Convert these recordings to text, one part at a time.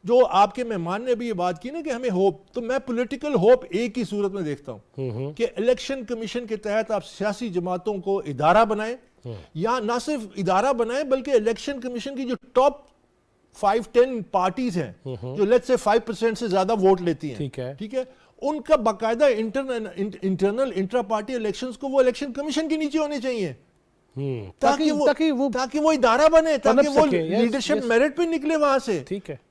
جو آپ کے مہمان نے بھی یہ بات کی نا کہ ہمیں ہوپ، تو میں پولیٹیکل ہوپ ایک ہی صورت میں دیکھتا ہوں کہ الیکشن کمیشن کے تحت آپ سیاسی جماعتوں کو ادارہ بنائیں، یا نہ صرف ادارہ بنائیں بلکہ الیکشن کمیشن کی جو ٹاپ 5-10 پارٹیز ہیں جو لیٹس سے 5% سے زیادہ ووٹ لیتی ہیں، ٹھیک ہے، ان کا باقاعدہ انٹرنل انٹرا پارٹی الیکشنز کو وہ الیکشن کمیشن کے نیچے ہونے چاہیے تاکہ وہ ادارہ بنے، تاکہ وہ لیڈرشپ میرٹ پہ نکلے وہاں سے،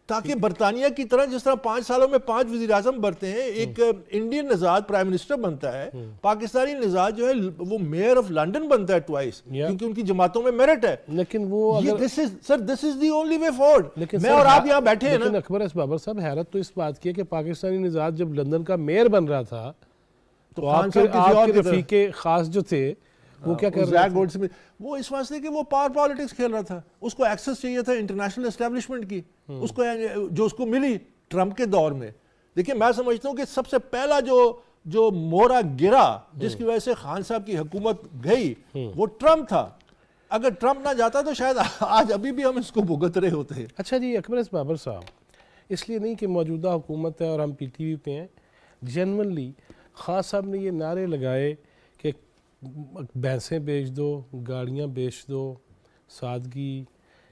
تاکہ برطانیہ کی طرح جس طرح 5 سالوں میں 5 وزیر اعظم بنتے ہیں، ایک انڈین نژاد پرائم منسٹر بنتا ہے، پاکستانی نژاد جو ہے وہ میئر آف لنڈن بنتا ہے ٹوائس، کیونکہ ان کی جماعتوں میں میرٹ ہے. لیکن وہ دس از دی اونلی وے فارورڈ. میں اور آپ یہاں بیٹھے ہیں نا. لیکن اکبر بابر صاحب حیرت تو اس بات کی ہے کہ پاکستانی نژاد جب لندن کا میئر بن رہا تھا تو آپ کے رفیق خاص جو تھے وہ کیا کر رہے تھے؟ وہ اس واسطے کہ وہ پاور پالیٹکس کھیل رہا تھا، اس کو ایکسس چاہیے تھا انٹرنیشنل اسٹیبلشمنٹ کی، اس کو جو اس کو ملی ٹرمپ کے دور میں. دیکھیں میں سمجھتا ہوں کہ سب سے پہلا جو مورا گرا جس کی وجہ سے خان صاحب کی حکومت گئی وہ ٹرمپ تھا. اگر ٹرمپ نہ جاتا تو شاید آج ابھی بھی ہم اس کو بھگت رہے ہوتے ہیں. اچھا جی اکبر بابر صاحب، اس لیے نہیں کہ موجودہ حکومت ہے اور ہم پی ٹی وی پہ ہیں، جنرلی خان صاحب نے یہ نعرے لگائے کہ بھینسیں بیچ دو، گاڑیاں بیچ دو، سادگی،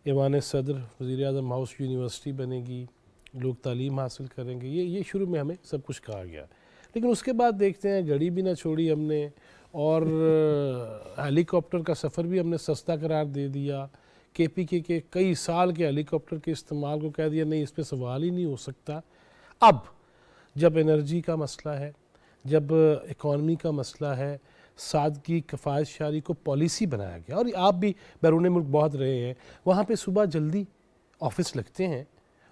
ایوان صدر وزیر اعظم ہاؤس یونیورسٹی بنے گی، لوگ تعلیم حاصل کریں گے، یہ شروع میں ہمیں سب کچھ کہا گیا. لیکن اس کے بعد دیکھتے ہیں گھڑی بھی نہ چھوڑی ہم نے، اور ہیلی کاپٹر کا سفر بھی ہم نے سستا قرار دے دیا. کے پی کے کئی سال کے ہیلی کاپٹر کے استعمال کو کہہ دیا نہیں، اس پہ سوال ہی نہیں ہو سکتا. اب جب انرجی کا مسئلہ ہے، جب اکانومی کا مسئلہ ہے، سادگی، کفایت شعاری کو پالیسی بنایا گیا. اور آپ بھی بیرون ملک بہت رہے ہیں، وہاں پہ صبح جلدی آفس لگتے ہیں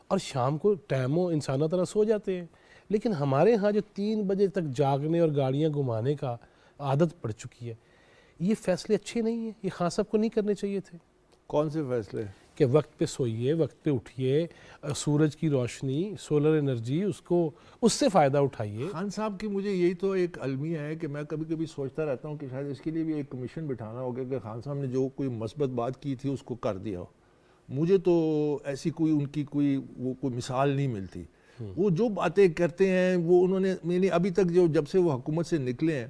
اور شام کو ٹائموں انسانوں طرح سو جاتے ہیں. لیکن ہمارے ہاں جو 3 بجے تک جاگنے اور گاڑیاں گھمانے کا عادت پڑ چکی ہے، یہ فیصلے اچھے نہیں ہیں، یہ خان صاحب کو نہیں کرنے چاہیے تھے. کون سے فیصلے؟ کہ وقت پہ سوئیے، وقت پہ اٹھیے، سورج کی روشنی، سولر انرجی، اس سے فائدہ اٹھائیے. خان صاحب کی مجھے یہی تو ایک المیہ ہے کہ میں کبھی کبھی سوچتا رہتا ہوں کہ شاید اس کے لیے بھی ایک کمیشن بٹھانا ہوگا کہ خان صاحب نے جو کوئی مثبت بات کی تھی اس کو کر دیا ہو. مجھے تو ایسی کوئی ان کی کوئی مثال نہیں ملتی. وہ جو باتیں کرتے ہیں وہ انہوں نے، میں نے ابھی تک جب سے وہ حکومت سے نکلے ہیں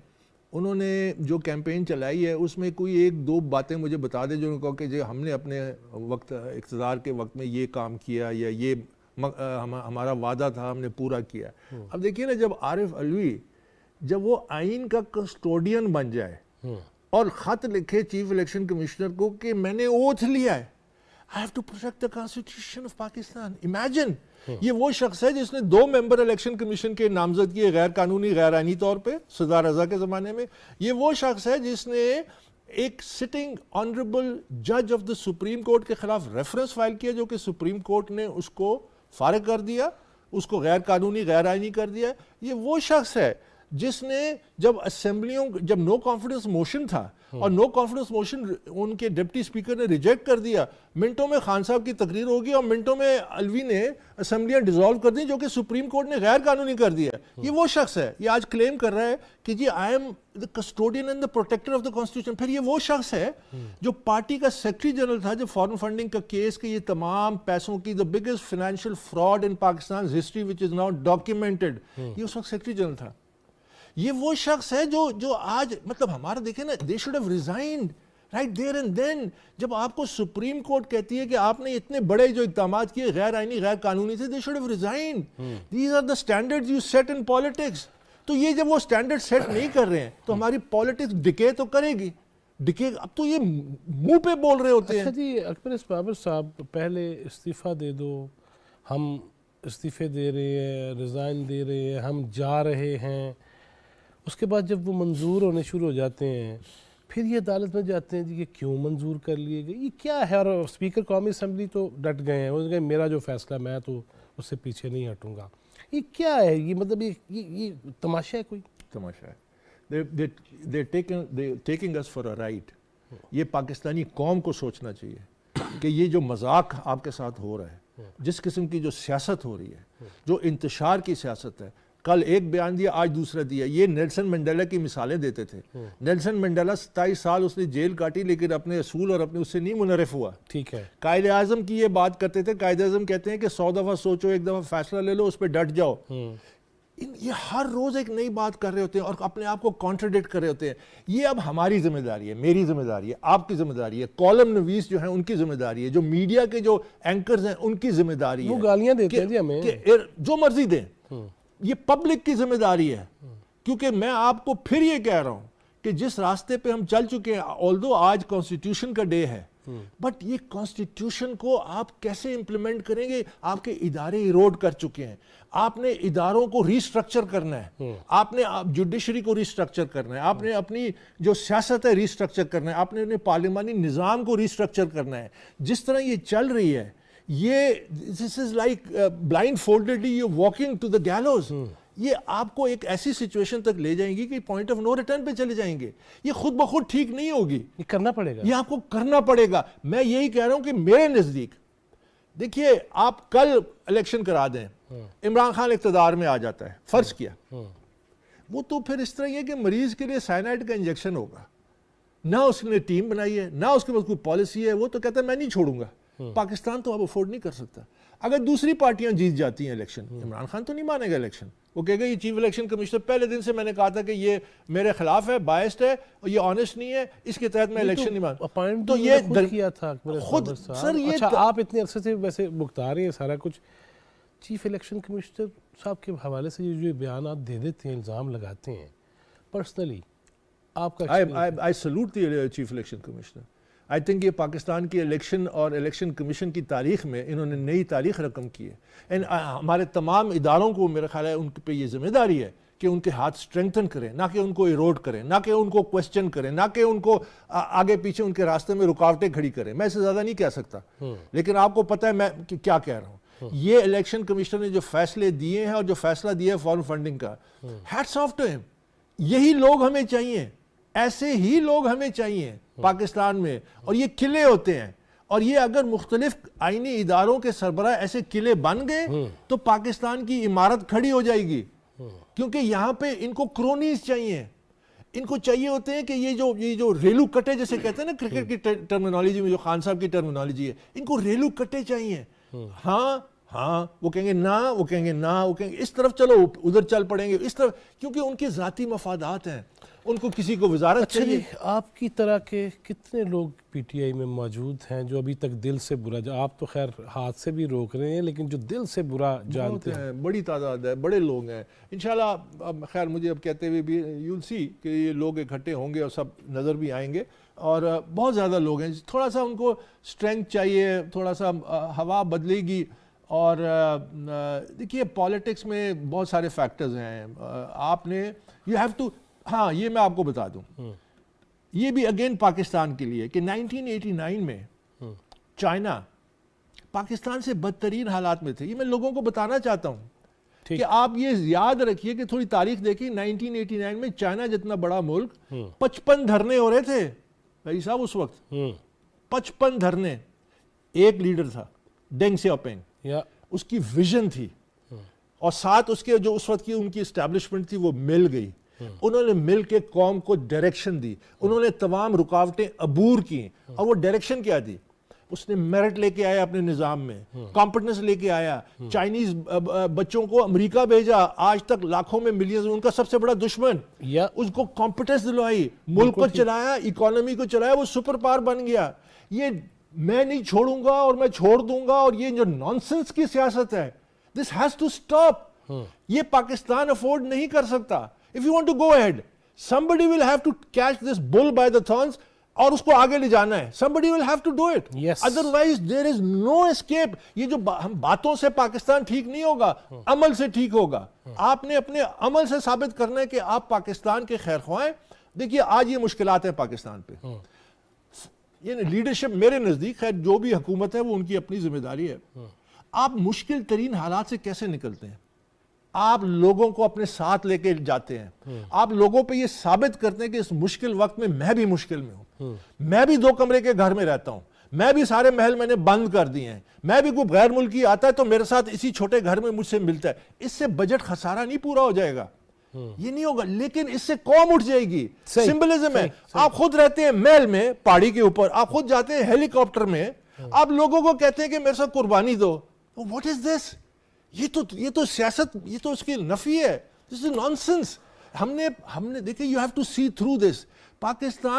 انہوں نے جو کیمپین چلائی ہے اس میں کوئی 1-2 باتیں مجھے بتا دیں جو کہا کہ ہم نے اپنے وقت اقتدار کے وقت میں یہ کام کیا یا یہ ہمارا وعدہ تھا ہم نے پورا کیا. اب دیکھیے نا، جب عارف علوی جب وہ آئین کا کسٹوڈین بن جائے اور خط لکھے چیف الیکشن کمشنر کو کہ میں نے اوتھ لیا ہے I have to protect the Constitution of Pakistan. Imagine یہ وہ شخص ہے جس نے 2 ممبر الیکشن کمیشن کے نامزد کیے غیر قانونی غیر آئینی طور پہ سزا رضا کے زمانے میں. یہ وہ شخص ہے جس نے ایک سٹنگ آنریبل جج آف دا سپریم کورٹ کے خلاف ریفرنس فائل کیا جو کہ سپریم کورٹ نے اس کو فارغ کر دیا، اس کو غیر قانونی غیر آئینی کر دیا. یہ وہ شخص ہے جس نے جب نو کانفیڈنس موشن تھا اور نو کانفیڈنس موشن ان کے ڈپٹی اسپیکر نے ریجیکٹ کر دیا، منٹوں میں خان صاحب کی تقریر ہوگی اور منٹوں میں علوی نے اسمبلیاں ڈیزالو کر دی جو کہ سپریم کورٹ نے غیر قانونی کر دیا. یہ وہ شخص ہے، یہ آج کلیم کر رہا ہے کہ جی I am the custodian and the protector of the constitution. پھر یہ وہ شخص ہے جو پارٹی کا سیکرٹری جنرل تھا جب فارن فنڈنگ کا کیس کہ یہ تمام پیسوں کی the biggest financial fraud in Pakistan history which is now documented, یہ اس وقت سیکرٹری جنرل تھا. یہ وہ شخص ہے جو آج مطلب ہمارا دیکھیں نا، they should have resigned right there and then. جب آپ کو سپریم کورٹ کہتی ہے کہ آپ نے اتنے بڑے جو اقدامات کیے غیر آئینی غیر قانونی تھے، they should have resigned. These are the standards you set in politics. تو یہ جب وہ سٹینڈرڈ سیٹ نہیں کر رہے ہیں تو ہماری پالیٹکس ڈکے تو کرے گی. ڈکے اب تو یہ منہ پہ بول رہے ہوتے ہیں. اچھا جی اکبر بابر صاحب، پہلے استعفیٰ دے دو، ہم استعفے دے رہے ہیں، ریزائن دے رہے ہیں، ہم جا رہے ہیں. اس کے بعد جب وہ منظور ہونے شروع ہو جاتے ہیں پھر یہ عدالت میں جاتے ہیں جی کہ کیوں منظور کر لیے گئے، یہ کیا ہے؟ اور اسپیکر قومی اسمبلی تو ڈٹ گئے ہیں، وہ کہے میرا جو فیصلہ میں تو اس سے پیچھے نہیں ہٹوں گا. یہ کیا ہے؟ یہ مطلب یہ تماشا ہے، کوئی تماشا ہے. they're taking us for a ride. یہ پاکستانی قوم کو سوچنا چاہیے کہ یہ جو مذاق آپ کے ساتھ ہو رہا ہے، جس قسم کی جو سیاست ہو رہی ہے، جو انتشار کی سیاست ہے، کل ایک بیان دیا آج دوسرا دیا. یہ نیلسن منڈیلا کی مثالیں دیتے تھے. نیلسن منڈیلا 27 سال اس نے جیل کاٹی لیکن اپنے اصول اور اپنے اس سے نہیں منحرف ہوا. ٹھیک ہے. قائد اعظم کی یہ بات کرتے تھے. قائد اعظم کہتے ہیں کہ 100 دفعہ سوچو، ایک دفعہ فیصلہ لے لو، اس پہ ڈٹ جاؤ. یہ ہر روز ایک نئی بات کر رہے ہوتے ہیں اور اپنے آپ کو کانٹرڈکٹ کر رہے ہوتے ہیں. یہ اب ہماری ذمہ داری ہے، میری ذمہ داری ہے، آپ کی ذمہ داری ہے، کالم نویس جو ہیں ان کی ذمہ داری ہے، جو میڈیا کے جو اینکرز ہیں ان کی ذمہ داری ہے. وہ گالیاں دیتے ہیں جی ہمیں کہ جو مرضی دیں، یہ پبلک کی ذمہ داری ہے. کیونکہ میں آپ کو پھر یہ کہہ رہا ہوں کہ جس راستے پہ ہم چل چکے ہیں، آلدو آج کانسٹیٹیوشن کا ڈے ہے، بٹ یہ کانسٹیٹیوشن کو آپ کیسے امپلیمنٹ کریں گے؟ آپ کے ادارے ایروڈ کر چکے ہیں. آپ نے اداروں کو ریسٹرکچر کرنا ہے، آپ نے جوڈیشری کو ریسٹرکچر کرنا ہے، آپ نے اپنی جو سیاست ہے ریسٹرکچر کرنا ہے، آپ نے اپنے پارلیمانی نظام کو ریسٹرکچر کرنا ہے. جس طرح یہ چل رہی ہے، یہ this is like blindfoldedly you walking to the gallows. یہ آپ کو ایک ایسی سچویشن تک لے جائیں گی کہ پوائنٹ آف نو ریٹرن پہ چلے جائیں گے. یہ خود بخود ٹھیک نہیں ہوگی، یہ کرنا پڑے گا، یہ آپ کو کرنا پڑے گا. میں یہی کہہ رہا ہوں کہ میرے نزدیک دیکھیے، آپ کل الیکشن کرا دیں، عمران خان اقتدار میں آ جاتا ہے، فرض کیا، وہ تو پھر اس طرح یہ کہ مریض کے لیے سائنائڈ کا انجیکشن ہوگا. نہ اس نے ٹیم بنائی ہے، نہ اس کے پاس کوئی پالیسی ہے. وہ تو کہتا ہے میں نہیں چھوڑوں گا. پاکستان تو اب افورڈ نہیں کر سکتا. اگر دوسری پارٹیاں جیت جاتی ہیں الیکشن، عمران خان تو نہیں مانے گا الیکشن. وہ کہے گا یہ چیف الیکشن کمشنر پہلے دن سے میں نے کہا تھا کہ یہ میرے خلاف ہے، بائسڈ ہے اور یہ آنیسٹ نہیں ہے، اس کے تحت میں الیکشن نہیں مانتا. تو یہ خود کیا تھا خود سر. یہ اچھا، آپ اتنے عرصے سے ویسے بھگتا رہے ہیں سارا کچھ. چیف الیکشن کمشنر صاحب کے حوالے سے جو بیانات دے دیتے ہیں، الزام لگاتے ہیں، پرسنلی آپ کا I salute the chief election commissioner. I think یہ پاکستان کی الیکشن اور الیکشن کمیشن کی تاریخ میں انہوں نے نئی تاریخ رقم کی ہے. ہمارے تمام اداروں کو میرا خیال ہے ان پہ یہ ذمہ داری ہے کہ ان کے ہاتھ سٹرینگتھن کریں، نہ کہ ان کو ایروڈ کریں، نہ کہ ان کو کوسچن کریں، نہ کہ ان کو آگے پیچھے ان کے راستے میں رکاوٹیں کھڑی کریں. میں اس سے زیادہ نہیں کہہ سکتا، لیکن آپ کو پتہ ہے میں کیا کہہ رہا ہوں. یہ الیکشن کمشنر نے جو فیصلے دیے ہیں اور جو فیصلہ دیا ہے فارم فنڈنگ کا، ہیٹس آف ٹو ہم. یہی لوگ ہمیں چاہیے، ایسے ہی لوگ ہمیں چاہیے پاکستان میں. اور یہ قلعے ہوتے ہیں، اور یہ اگر مختلف آئینی اداروں کے سربراہ ایسے قلعے بن گئے تو پاکستان کی عمارت کھڑی ہو جائے گی. کیونکہ یہاں پہ ان کو کرونیز چاہیے. ان کو چاہیے ہوتے ہیں کہ یہ جو ریلو کٹے جیسے کہتے ہیں نا کرکٹ کی ٹرمینالوجی میں، جو خان صاحب کی ٹرمینالوجی ہے، ان کو ریلو کٹے چاہیے. ہاں وہ کہیں گے نہ، وہ کہیں گے نہ، وہ کہیں گے اس طرف چلو، ادھر چل پڑیں گے اس طرف، کیونکہ ان کے ذاتی مفادات ہیں. ان کو کسی کو وزارت چاہیے. آپ کی طرح کے کتنے لوگ پی ٹی آئی میں موجود ہیں جو ابھی تک دل سے برا، آپ تو خیر ہاتھ سے بھی روک رہے ہیں، لیکن جو دل سے برا جانتے ہیں؟ بڑی تعداد ہے، بڑے لوگ ہیں. انشاءاللہ خیر مجھے اب کہتے ہوئے بھی یو سی کہ یہ لوگ اکٹھے ہوں گے اور سب نظر بھی آئیں گے، اور بہت زیادہ لوگ ہیں. تھوڑا سا ان کو اسٹرینگتھ چاہیے، تھوڑا سا ہوا بدلے گی. اور دیکھیے پالیٹکس میں بہت سارے فیکٹرز ہیں. آپ نے یو ہیو ٹو، ہاں یہ میں آپ کو بتا دوں، یہ بھی اگین پاکستان کے لیے کہ 1989 میں چائنا پاکستان سے بدترین حالات میں تھے. یہ میں لوگوں کو بتانا چاہتا ہوں کہ آپ یہ یاد رکھیے کہ تھوڑی تاریخ دیکھیں. 1989 میں چائنا جتنا بڑا ملک، 55 دھرنے ہو رہے تھے بھائی صاحب اس وقت. 55 دھرنے. ایک لیڈر تھا ڈینگ سیاؤپنگ، اس کی ویژن تھی، اور ساتھ اس کے جو اس وقت کی ان کی اسٹیبلشمنٹ تھی وہ مل گئی. انہوں نے مل کے قوم کو ڈائریکشن دی. انہوں نے تمام رکاوٹیں عبور کی. اور وہ ڈائریکشن کیا دی؟ اس نے میرٹ لے کے آیا اپنے نظام میں، کمپٹنس لے کے آیا. چائنیز بچوں کو امریکہ بھیجا، آج تک لاکھوں میں ملینز، ان کا سب سے بڑا دشمن. اس کو کمپٹنس دلوائی، ملک کو چلایا، اکانومی کو چلایا، وہ سپر پاور بن گیا. یہ میں نہیں چھوڑوں گا اور میں چھوڑ دوں گا، اور یہ جو نانسنس کی سیاست ہے، دس ہیز ٹو اسٹاپ. یہ پاکستان افورڈ نہیں کر سکتا. If you want to go ahead, somebody will have to catch this bull by the thorns اور اس کو آگے لے جانا ہے. Somebody will have to do it. Yes. Otherwise there is no escape. یہ جو ہم باتوں سے پاکستان ٹھیک نہیں ہوگا، عمل سے ٹھیک ہوگا. آپ نے اپنے عمل سے ثابت کرنا ہے کہ آپ پاکستان کے خیر خواہ ہیں. دیکھیے آج یہ مشکلات ہیں پاکستان پہ. یہ لیڈرشپ میرے نزدیک، خیر جو بھی حکومت ہے وہ ان کی اپنی ذمہ داری ہے. آپ مشکل ترین حالات سے کیسے نکلتے ہیں؟ آپ لوگوں کو اپنے ساتھ لے کے جاتے ہیں. آپ لوگوں پہ یہ ثابت کرتے ہیں کہ اس مشکل وقت میں بھی مشکل میں ہوں. میں بھی 2 کمرے کے گھر میں رہتا ہوں، میں بھی سارے محل میں نے بند کر دیے ہیں, میں بھی کوئی غیر ملکی آتا ہے تو میرے ساتھ اسی چھوٹے گھر میں مجھ سے ملتا ہے. اس سے بجٹ خسارہ نہیں پورا ہو جائے گا, یہ نہیں ہوگا, لیکن اس سے قوم اٹھ جائے گی. سمبلزم ہے. آپ خود رہتے ہیں محل میں پہاڑی کے اوپر, آپ خود جاتے ہیں ہیلی کاپٹر میں, آپ لوگوں کو کہتے ہیں کہ میرے ساتھ قربانی دو. واٹ از دس؟ یہ تو سیاست, یہ تو اس کی نفی ہے. This is nonsense. ہم نے دیکھیں, you have to see through this. Pakistan